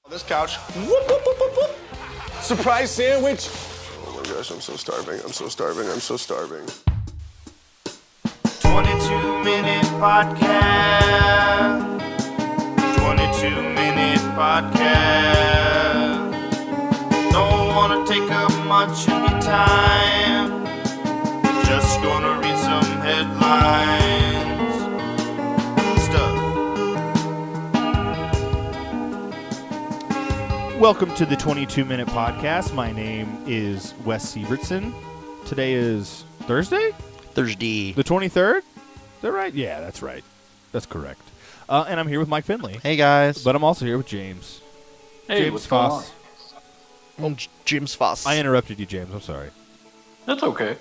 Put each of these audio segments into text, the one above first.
This couch. Whoop, whoop, whoop, whoop, whoop. Surprise sandwich. Oh my gosh, I'm so starving. I'm so starving. I'm so starving. 22-minute podcast. 22-minute podcast. Don't wanna take up much of your time. Just gonna read some headlines. Stuff. Welcome to the 22-minute podcast. My name is Wes Sievertson. Today is Thursday? Thursday. The 23rd? Is that right? Yeah, that's right. That's correct. And I'm here with Mike Finley. Hey, guys. But I'm also here with James. Hey, James what's going on? Foss. James Foss. I interrupted you, James. I'm sorry. That's okay.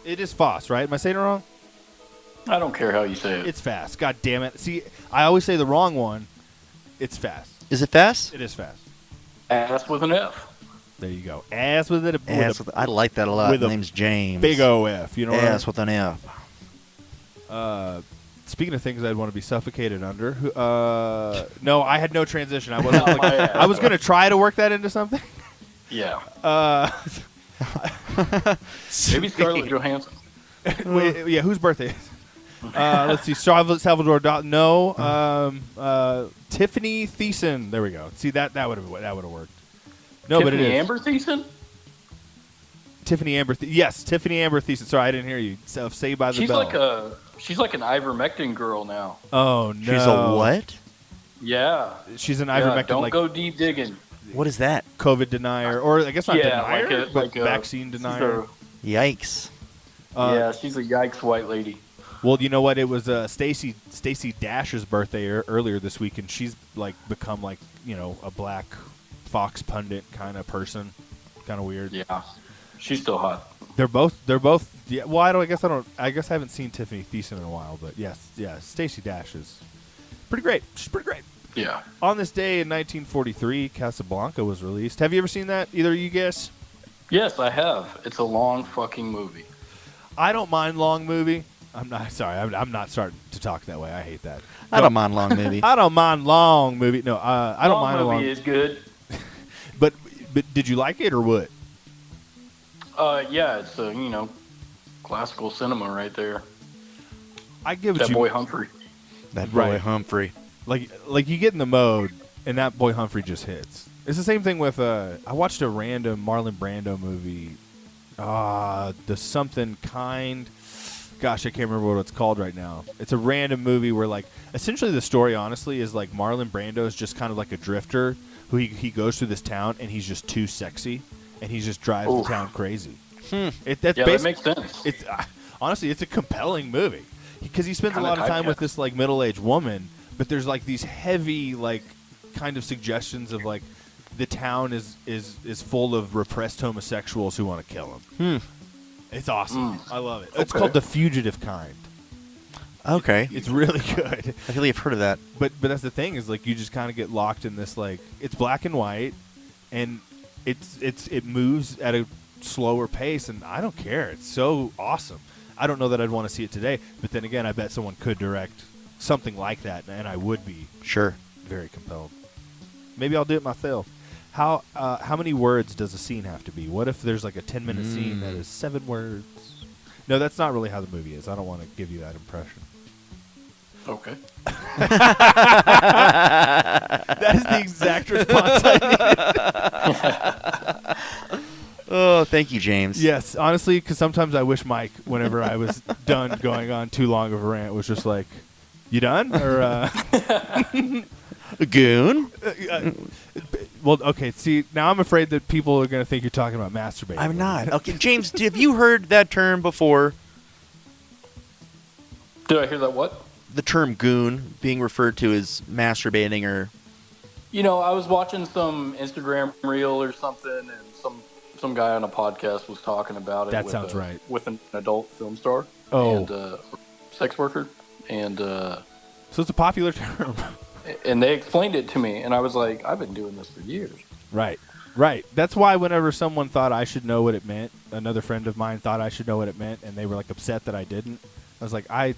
It is Foss, right? Am I saying it wrong? I don't care how you say it. It's fast. God damn it. See, I always say the wrong one. It's fast. Is it fast? It is fast. Ass with an F. There you go. Ass with it. Ass with, I like that a lot. with My a name's James. big O-F. You know what I mean? Ass with an F. Speaking of things I'd want to be suffocated under, no, I had no transition. I wasn't. Like, I was going to try to work that into something. Yeah. Maybe Maybe Scarlett Johansson. Wait, yeah, whose birthday? Is let's see. Salvador Dali. No. Tiffany Thiessen. There we go. See that would have worked. No, but it Tiffany is Amber Thiessen? Tiffany Amber. Yes, Tiffany Amber Thiessen. Sorry, I didn't hear you. Saved by the Bell. She's like an ivermectin girl now. Oh no. She's a what? Yeah. She's an Yeah, ivermectin don't like go deep digging. What is that? COVID denier, or I guess not Yeah, denier, but like a vaccine she's denier. Yikes. Yeah, she's a yikes white lady. Well, you know what? It was Stacey Dash's birthday earlier this week, and she's like become like a black Fox pundit kind of person, kind of weird. Yeah. She's still hot. They're both. Yeah. Well, I guess I haven't seen Tiffany Thiessen in a while, but yes, Stacey Dash is pretty great. She's pretty great. Yeah. On this day in 1943, Casablanca was released. Have you ever seen that? Either of you guys? Yes, I have. It's a long fucking movie. I don't mind long movie. I'm not sorry. I'm not starting to talk that way. I hate that. I don't mind long movie. I don't mind long movie. No, I don't mind a long movie is good. But did you like it or what? Yeah, it's classical cinema right there. I give it That you boy Humphrey. That boy Right. Humphrey. like you get in the mode and that boy Humphrey just hits. It's the same thing with I watched a random Marlon Brando movie. The something kind. Gosh, I can't remember what it's called right now. It's a random movie where like essentially the story honestly is like Marlon Brando is just kind of like a drifter who he goes through this town and he's just too sexy and he just drives the town crazy. That makes sense. It's honestly, it's a compelling movie because he spends Kinda a lot of time typecast. with this like middle-aged woman, but there's like these heavy like kind of suggestions of like the town is full of repressed homosexuals who want to kill him. It's awesome. I love it. It's Okay. called The Fugitive Kind. Okay. It's really good. I feel like I've heard of that. But that's the thing is like you just kind of get locked in this like it's black and white, and it moves at a slower pace, and I don't care. It's so awesome. I don't know that I'd want to see it today, but then again, I bet someone could direct something like that, and I would be Sure. very compelled. Maybe I'll do it myself. How many words does a scene have to be? What if there's like a 10-minute scene that is 7 words? No, that's not really how the movie is. I don't want to give you that impression. Okay. That is the exact response I need. Oh, thank you, James. Yes, honestly, because sometimes I wish Mike, whenever I was done going on too long of a rant, was just like, "You done?" Or, Goon. well, okay. See, now I'm afraid that people are going to think you're talking about masturbating. I'm not. Okay, James, have you heard that term before? Did I hear that what? The term goon being referred to as masturbating or... I was watching some Instagram reel or something, and some guy on a podcast was talking about it. That sounds right. With an adult film star. Oh. And sex worker. And So it's a popular term. and they explained it to me, and I was like, I've been doing this for years. Right. That's why whenever someone thought I should know what it meant, another friend of mine thought I should know what it meant, and they were like upset that I didn't. I was like, I've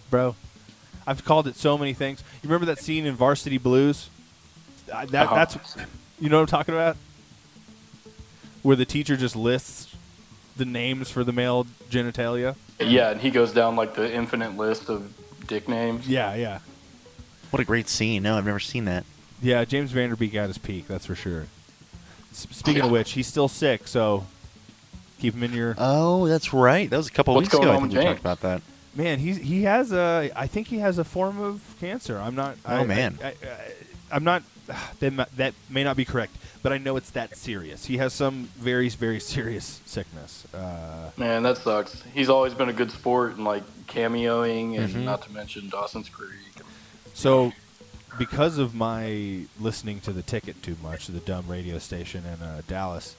called it so many things. You remember that scene in Varsity Blues? That's You know what I'm talking about? Where the teacher just lists the names for the male genitalia. Yeah, and he goes down like the infinite list of dick names. Yeah. What a great scene. No, I've never seen that. Yeah, James Vanderbeek at his peak, that's for sure. Speaking of which, he's still sick, so keep him in your... Oh, that's right. That was a couple What's weeks ago. going I on think with we James? talked about that. Man, he has a... I think he has a form of cancer. I'm not... Man. I'm not... That may not be correct, but I know it's that serious. He has some very, very serious sickness. Man, that sucks. He's always been a good sport and like cameoing, and not to mention Dawson's Creek. So, because of my listening to The Ticket too much, the dumb radio station in Dallas,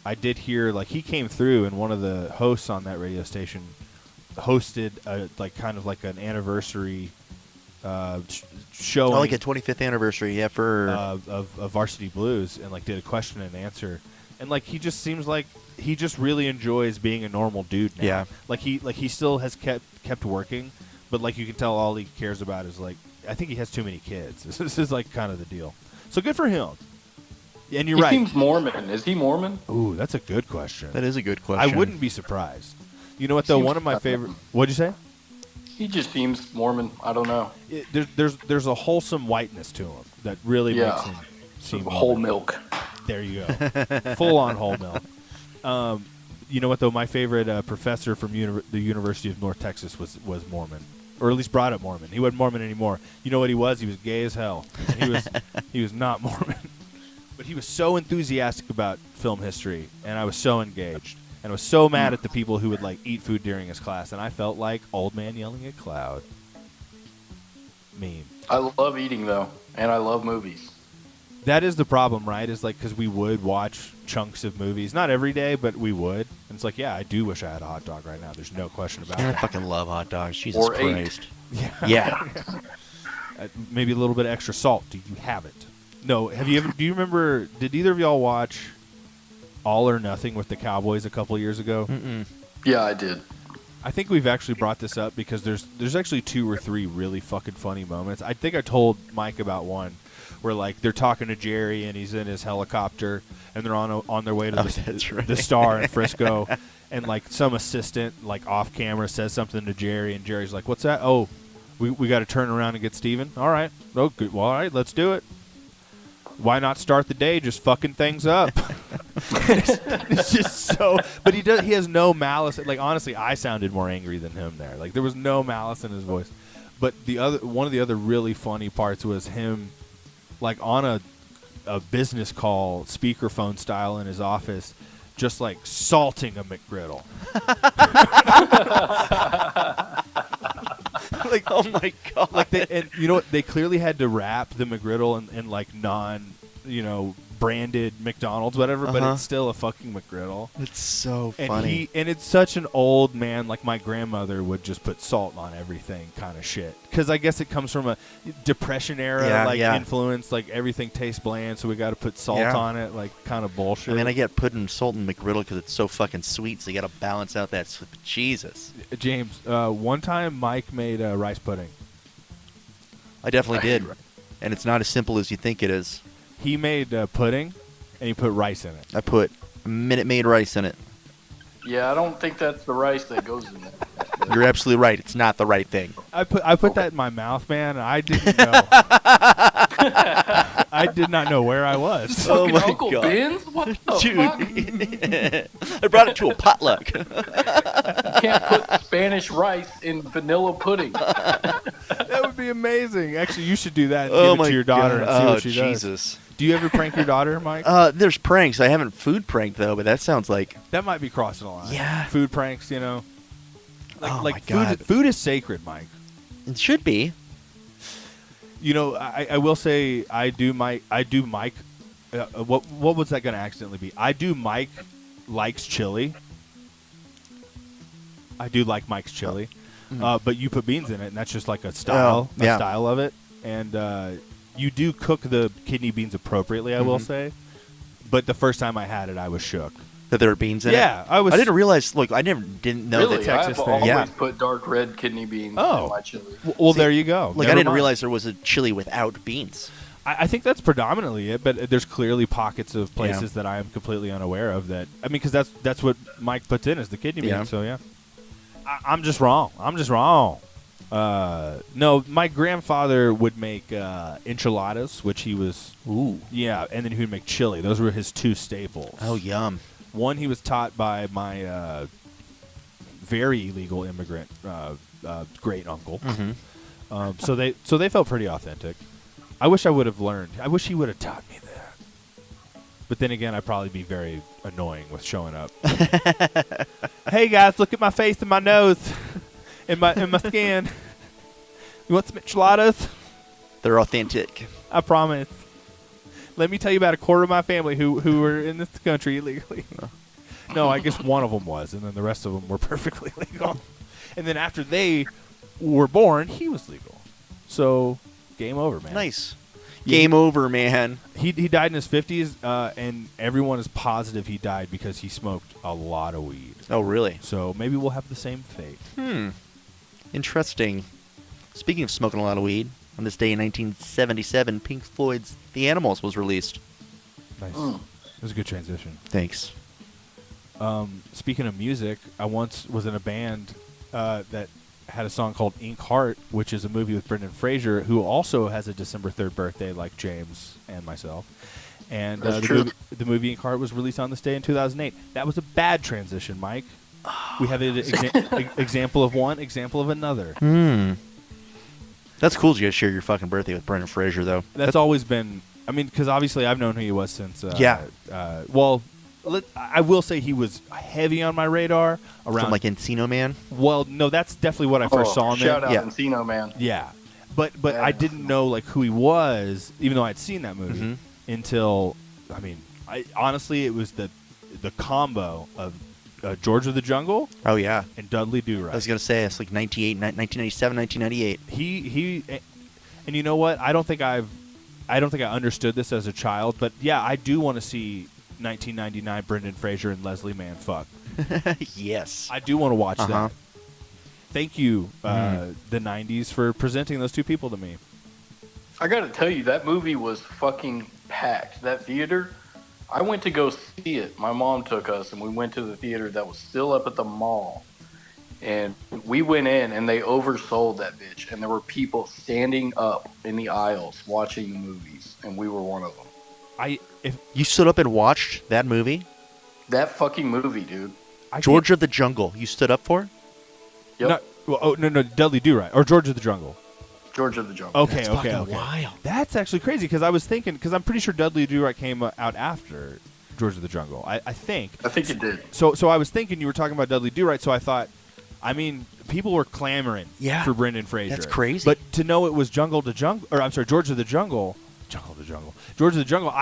I did hear, like, he came through, and one of the hosts on that radio station hosted kind of like an anniversary show, Oh, like a 25th anniversary, yeah, for... of Varsity Blues, and like did a question and answer, and like he just seems like he just really enjoys being a normal dude now. Yeah. Like he still has kept working, but like you can tell all he cares about is like, I think he has too many kids. This is like kind of the deal. So good for him. And you're He right. seems Mormon. Is he Mormon? Ooh, that's a good question. That is a good question. I wouldn't be surprised. You know what though? Seems One of my favorite. What'd you say? He just seems Mormon. I don't know. There's a wholesome whiteness to him that really Yeah. makes him seem Whole Mormon. milk. There you go. Full on whole milk. You know what though? My favorite professor from the University of North Texas was Mormon, or at least brought up Mormon. He wasn't Mormon anymore. You know what he was? He was gay as hell. He was not Mormon, but he was so enthusiastic about film history, and I was so engaged, and I was so mad at the people who would like eat food during his class, and I felt like old man yelling at cloud. Meme. I love eating though, and I love movies. That is the problem, right? Is like because we would watch chunks of movies, not every day, but we would. And it's like, yeah, I do wish I had a hot dog right now. There's no question about I it. fucking love hot dogs. Jesus Or 8. Christ. Yeah. Maybe a little bit of extra salt. Do you have it? No. Have you ever? Do you remember? Did either of y'all watch All or Nothing with the Cowboys a couple years ago? Mm-mm. Yeah, I did. I think we've actually brought this up because there's actually 2 or 3 really fucking funny moments. I think I told Mike about one where like they're talking to Jerry and he's in his helicopter and they're on their way to that's right. the Star in Frisco, and like some assistant like off camera says something to Jerry and Jerry's like, "What's that?" "Oh, we got to turn around and get Steven." "All right. Oh, good. Well, all right, let's do it." Why not start the day just fucking things up? It's just so. But he has no malice. Like honestly, I sounded more angry than him there. Like there was no malice in his voice. But one of the other really funny parts was him, like on a business call, speakerphone style in his office, just like salting a McGriddle. Like, Oh my god. like and you know what? They clearly had to wrap the McGriddle in like non, branded McDonald's, whatever. But Uh-huh. it's still a fucking McGriddle. It's so And funny. and it's such an old man. Like my grandmother would just put salt on everything, kind of shit. Because I guess it comes from a Depression era Yeah. influence. Like everything tastes bland, so we got to put salt Yeah. on it. Like kind of bullshit. I mean, I get putting salt in McGriddle because it's so fucking sweet, so you got to balance out that Jesus. James, one time Mike made rice pudding. I definitely did. And it's not as simple as you think it is. He made pudding, and he put rice in it. I put Minute Maid rice in it. Yeah, I don't think that's the rice that goes in there. You're absolutely right. It's not the right thing. I put that in my mouth, man. And I didn't know. I did not know where I was. Oh Fucking my Uncle God. Ben's? What the fuck? Dude. I brought it to a potluck. You can't put Spanish rice in vanilla pudding. That would be amazing. Actually, you should do that and Oh give it my to your daughter God. and see Oh, what she does. Jesus. Do you ever prank your daughter, Mike? There's pranks. I haven't food pranked though, but that sounds like That might be crossing a line. Yeah. Food pranks, Like, Oh like my God. food is sacred, Mike. it should be. I will say I do Mike. What was that going to accidentally be? I do Mike likes chili. I do like Mike's chili, but you put beans in it, and that's just like a style, Oh, yeah. a style of it. And you do cook the kidney beans appropriately, I will say. But the first time I had it, I was shook. That there are beans in Yeah, it. I was. I didn't realize. Look, I didn't know Really? that. Texas I've thing. always Yeah. put dark red kidney beans Oh. in my chili. Well, there you go. Like Never I didn't mind. realize there was a chili without beans. I think that's predominantly it, but there's clearly pockets of places that I am completely unaware of. That I mean, because that's what Mike puts in as the kidney bean. So yeah, I'm just wrong. No, my grandfather would make enchiladas, which he was and then he would make chili. Those were his two staples. Oh, yum. One he was taught by my very illegal immigrant great uncle. So they felt pretty authentic. I wish I would have learned. I wish he would have taught me that. But then again, I'd probably be very annoying with showing up. Hey guys, look at my face and my nose and my skin. You want some enchiladas? They're authentic. I promise. Let me tell you about a quarter of my family who were in this country illegally. No, I guess one of them was, and then the rest of them were perfectly legal. And then after they were born, he was legal. So, game over, man. Nice. Game over, man. He died in his 50s, and everyone is positive he died because he smoked a lot of weed. Oh, really? So maybe we'll have the same fate. Interesting. Speaking of smoking a lot of weed, on this day in 1977, Pink Floyd's The Animals was released. Nice. It was a good transition. Thanks. Speaking of music, I once was in a band that had a song called Ink Heart, which is a movie with Brendan Fraser, who also has a December 3rd birthday like James and myself. And the movie Ink Heart was released on this day in 2008. That was a bad transition, Mike. We have an example of one, example of another. That's cool you guys share your fucking birthday with Brendan Fraser, though. That's always been, I mean, because obviously I've known who he was since. I will say he was heavy on my radar around. From like Encino Man? Well, no, that's definitely what I first saw him in. Shout out Encino Man. Yeah. But I didn't know like who he was, even though I'd seen that movie, until, I mean, honestly, it was the combo of George of the Jungle. Oh, yeah. And Dudley Do-Right. I was going to say, it's like 1997, 1998. He and you know what? I don't think I understood this as a child, but yeah, I do want to see 1999 Brendan Fraser and Leslie Mann fuck. Yes. I do want to watch that. Thank you, the 90s, for presenting those two people to me. I got to tell you, that movie was fucking packed. That theater, I went to go see it. My mom took us, and we went to the theater that was still up at the mall. And we went in, and they oversold that bitch. And there were people standing up in the aisles watching the movies, and we were one of them. If you stood up and watched that movie? That fucking movie, dude. George of the Jungle. You stood up for? Yep. No, Dudley Do-Right. Or George of the Jungle. George of the Jungle. Okay. Wild. That's actually crazy, because I was thinking, because I'm pretty sure Dudley Do-Right came out after George of the Jungle. I think. I think it did. So I was thinking you were talking about Dudley Do-Right, so I thought, I mean, people were clamoring for Brendan Fraser. That's crazy. But to know it was George of the Jungle. George of the Jungle.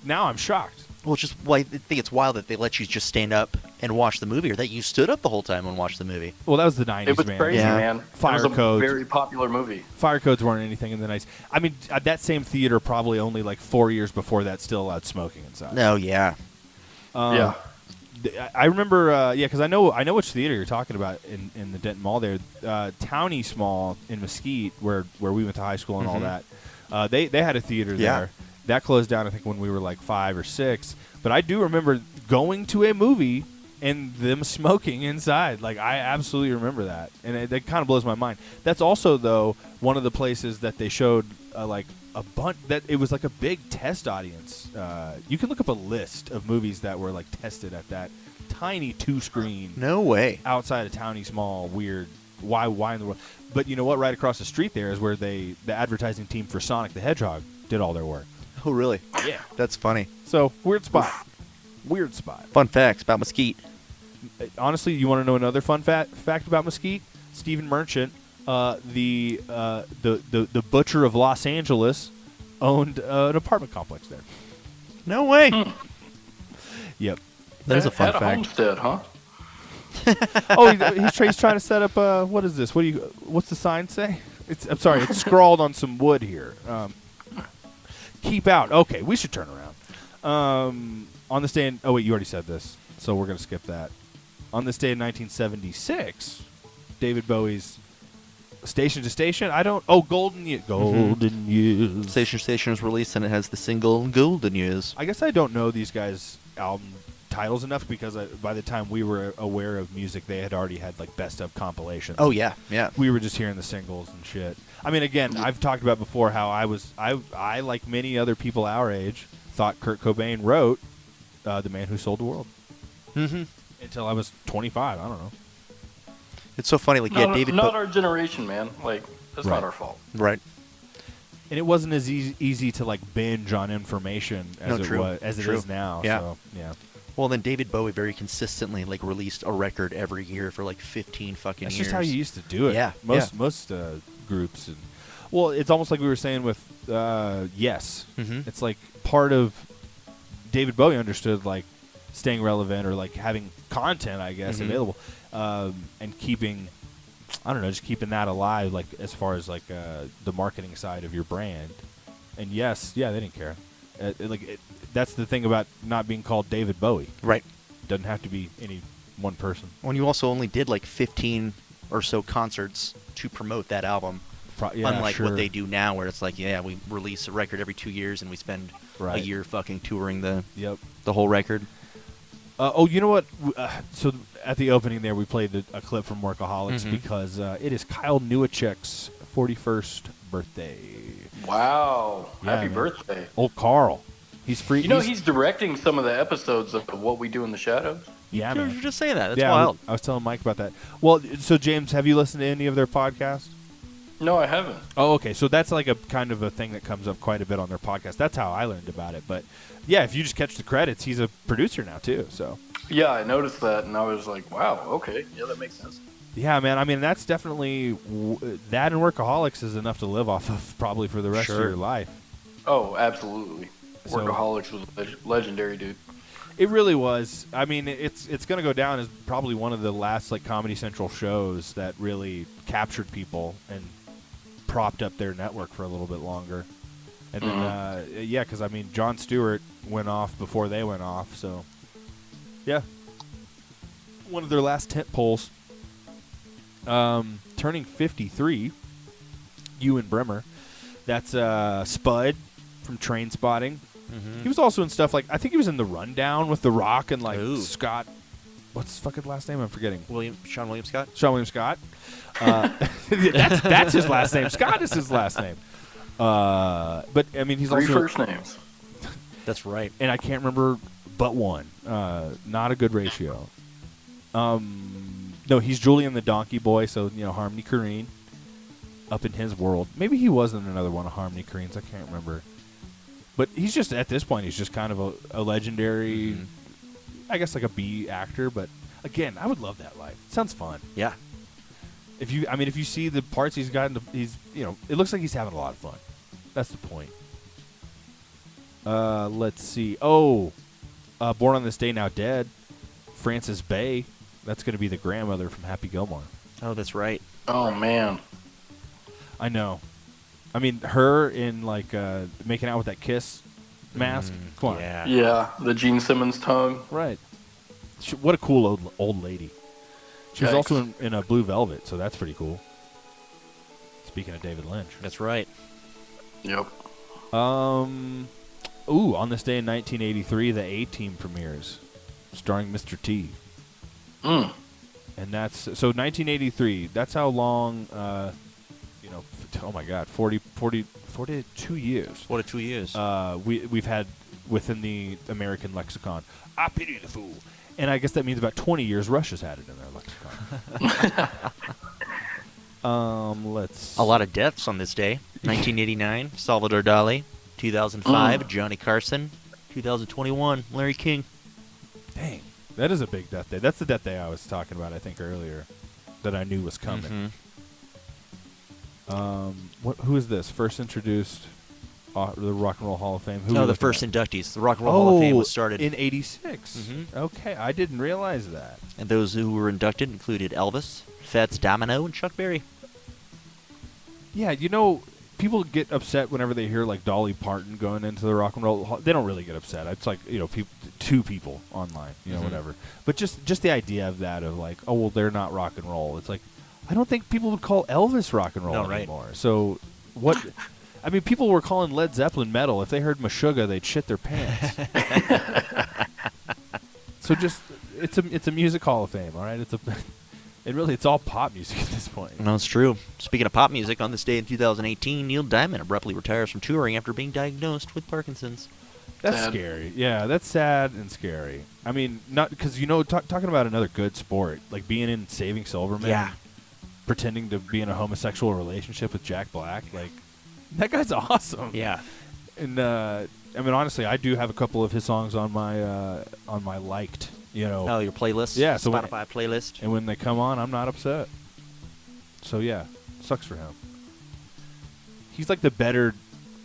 Now I'm shocked. Well, it's just I think it's wild that they let you just stand up and watch the movie, or that you stood up the whole time and watched the movie. Well, that was the 90s, It was man. crazy, man. Fire it was codes. a very popular movie. Fire codes weren't anything in the 90s. I mean, that same theater probably only like 4 years before that still allowed smoking inside. No, yeah. Yeah. I remember, because I know which theater you're talking about in the Denton Mall there. Town East Mall in Mesquite, where we went to high school and all that. They had a theater there. That closed down, I think, when we were like 5 or 6. But I do remember going to a movie and them smoking inside. Like, I absolutely remember that. And that kind of blows my mind. That's also, though, one of the places that they showed, like, a bunch that it was like a big test audience. You can look up a list of movies that were, like, tested at that tiny 2-screen. No way. Outside of Town East Mall, weird. Why in the world? But you know what? Right across the street there is where the advertising team for Sonic the Hedgehog did all their work. Oh, really? Yeah. That's funny. So, weird spot. Weird spot. Fun facts about Mesquite. Honestly, you want to know another fun fact about Mesquite? Stephen Merchant, the butcher of Los Angeles, owned an apartment complex there. No way. Yep. That is a fun Had fact. a homestead, huh? Oh, he's trying to set up. What is this? What's the sign say? I'm sorry. It's scrawled on some wood here. Keep out. Okay, we should turn around. On this day in... Oh, wait, you already said this, so we're going to skip that. On this day in 1976, David Bowie's Station to Station. I don't. Oh, Golden Years. Golden Years. Station to Station was released, and it has the single Golden Years. I guess I don't know these guys' album titles enough because by the time we were aware of music, they had already had like best of compilations. Oh, yeah, yeah. We were just hearing the singles and shit. I mean, again, I've talked about before how I like many other people our age, thought Kurt Cobain wrote The Man Who Sold the World. Mm-hmm. Until I was 25. I don't know. It's so funny. Like, yeah, David... Not our generation, man. Like, that's Right. not our fault. Right. And it wasn't as easy to like binge on information as No, it true. was as it True. is now. Yeah. So, yeah. Well, then David Bowie very consistently like released a record every year for like 15 fucking That's years. just how you used to do it. Yeah, Most groups and well, it's almost like we were saying with Yes. Mhm. It's like part of David Bowie understood like staying relevant or like having content, I guess, Mhm. available, and keeping, I don't know, just keeping that alive, like as far as like the marketing side of your brand. And Yes, yeah, they didn't care. That's the thing about not being called David Bowie. Right. It doesn't have to be any one person. When you also only did like 15 or so concerts to promote that album. Yeah, Unlike sure. what they do now, where it's like, yeah, we release a record every 2 years and we spend a Right. year fucking touring the Yep. whole record. Oh, you know what? So at the opening there, we played a clip from Workaholics Mhm. because it is Kyle Newachek's 41st birthday. Wow. Yeah, Happy man. birthday. Old Carl. He's free. You know, he's directing some of the episodes of What We Do in the Shadows. yeah, You were man. just saying that. That's yeah, wild. I was telling Mike about that. Well, so James, have you listened to any of their podcasts? No, I haven't. Oh, okay. So that's like a kind of a thing that comes up quite a bit on their podcast. That's how I learned about it. But yeah, if you just catch the credits, he's a producer now too. So Yeah, I noticed that, and I was like, wow, okay. Yeah, that makes sense. yeah, man. I mean, that's definitely that and Workaholics is enough to live off of probably for the rest of Sure. your life. Oh, absolutely. So- Workaholics was legendary, dude. It really was. I mean, it's going to go down as probably one of the last like Comedy Central shows that really captured people and propped up their network for a little bit longer. And then, yeah, because I mean, Jon Stewart went off before they went off, so yeah, one of their last tent poles. Turning 53, Ewan Brimmer. That's Spud from Train Spotting. He was also in stuff like, I think he was in The Rundown with The Rock and like Ooh. Scott. What's his fucking last name? I'm forgetting. Sean William Scott? Sean William Scott. That's his last name. Scott is his last name. But I mean, he's Three also, first names. That's right. and I can't remember but one. Not a good ratio. No, he's Julian the Donkey Boy. So Harmony Korine up in his world. Maybe he wasn't another one of Harmony Korine's. I can't remember. But he's just at this point, he's just kind of a legendary, I guess like a B actor. But again, I would love that life. It sounds fun. Yeah. If you see the parts he's gotten, he's it looks like he's having a lot of fun. That's the point. Let's see. Oh, Born on This Day Now Dead, Frances Bay. That's going to be the grandmother from Happy Gilmore. Oh, that's right. Oh, man. I know. I mean, her in like making out with that Kiss mask. Come on. Yeah. Yeah, the Gene Simmons tongue. Right. What a cool old lady. She was Yikes. also in a Blue Velvet, so that's pretty cool. Speaking of David Lynch. That's right. Yep. Ooh, on this day in 1983, the A-Team premieres, starring Mr. T. Mm. And that's so 1983. That's how long. Oh my God, 42 years. What a 2 years. We've had within the American lexicon. I pity the fool, and I guess that means about 20 years. Russia's had it in their lexicon. Let's. A lot of deaths on this day. 1989, Salvador Dali. 2005, Johnny Carson. 2021, Larry King. Dang, that is a big death day. That's the death day I was talking about, I think, earlier, that I knew was coming. Who is this? First introduced the Rock and Roll Hall of Fame. Who No, we the looking first at? inductees. The Rock and Roll Hall of Fame was started. in '86. Mhm. Okay, I didn't realize that. And those who were inducted included Elvis, Fats Domino, and Chuck Berry. Yeah, people get upset whenever they hear like Dolly Parton going into the Rock and Roll Hall. They don't really get upset. It's like two people online, Mhm. whatever. But just the idea of that, of like, oh well, they're not rock and roll. It's like, I don't think people would call Elvis rock and roll No, right. anymore. So what? I mean, people were calling Led Zeppelin metal. If they heard Meshuggah, they'd shit their pants. So just it's a music hall of fame, all right? It's all pop music at this point. No, it's true. Speaking of pop music, on this day in 2018, Neil Diamond abruptly retires from touring after being diagnosed with Parkinson's. That's Sad. scary. Yeah, that's sad and scary. I mean, not because talking about another good sport, like being in Saving Silverman, Yeah. pretending to be in a homosexual relationship with Jack Black, like that guy's awesome. Yeah. And I mean, honestly, I do have a couple of his songs on my liked, Oh, your playlist? Yeah, so when- Spotify playlist. and when they come on, I'm not upset. So yeah, sucks for him. He's like the better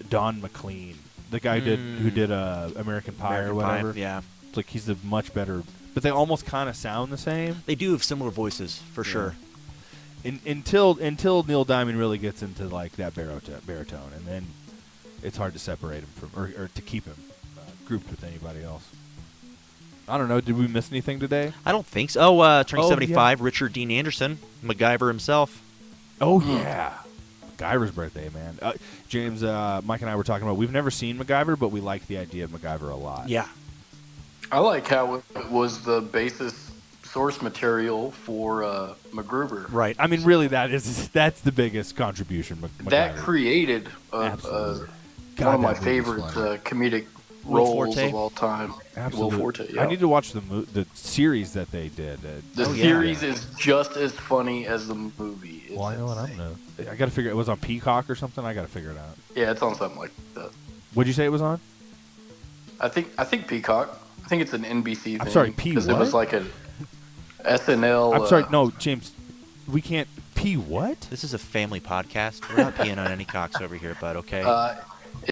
Don McLean, the guy who did American Pie or American Pie, whatever. yeah. It's like he's the much better, but they almost kind of sound the same. They do have similar voices, for sure. Until Neil Diamond really gets into like that baritone, and then it's hard to separate him from or to keep him grouped with anybody else. I don't know. Did we miss anything today? I don't think so. Oh, turning Oh, 75, Richard Dean Anderson, MacGyver himself. Oh yeah, MacGyver's birthday, man. James, Mike, and I were talking about. We've never seen MacGyver, but we like the idea of MacGyver a lot. Yeah. I like how it was the basis source material for MacGruber. Right. I mean, really, that's the biggest contribution. That MacGyver. created Absolutely. God, one of my that movie's favorite funny. comedic Will roles Forte? of all time. Absolutely. Will Forte, yeah. I need to watch the series that they did. The Oh, yeah. series is just as funny as the movie. It's Well, I know what I'm insane. gonna. I gotta figure. It was on Peacock or something. I gotta figure it out. Yeah, it's on something like that. What'd you say it was on? I think Peacock. I think it's an NBC thing. I'm sorry, P Because it was what? like a SNL. I'm sorry. No, James. We can't. P what? This is a family podcast. We're not peeing on any cocks over here, bud, okay?